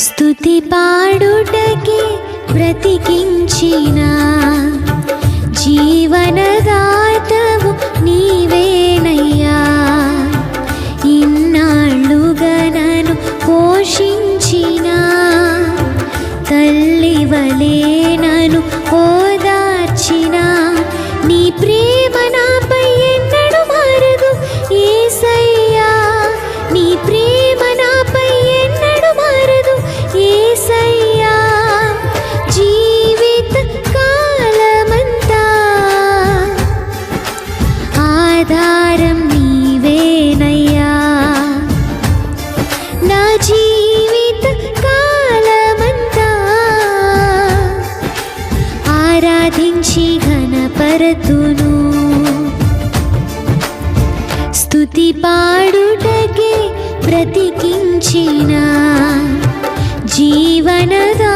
స్తుతి పాడుటకే బ్రతికించిన జీవనదాతవు నీవేనయ్యా. ఇన్నాళ్ళుగా నన్ను పోషించిన తల్లివలే నన్ను ఓదార్చిన నీ ప్రేమ నాపై ఎన్నడూ మారదు యేసయ్యా. నీ ప్రేమ నాపై ఎన్నడూ మారదు యేసయ్యా. జీవిత కాలమంతా ఆధారం నీవేనయ్యా. నా జీవిత కాలమంతా ఆరాధించి ఘనపరతును. స్తుతి పాడుటకే బ్రతికించిన జీవనదా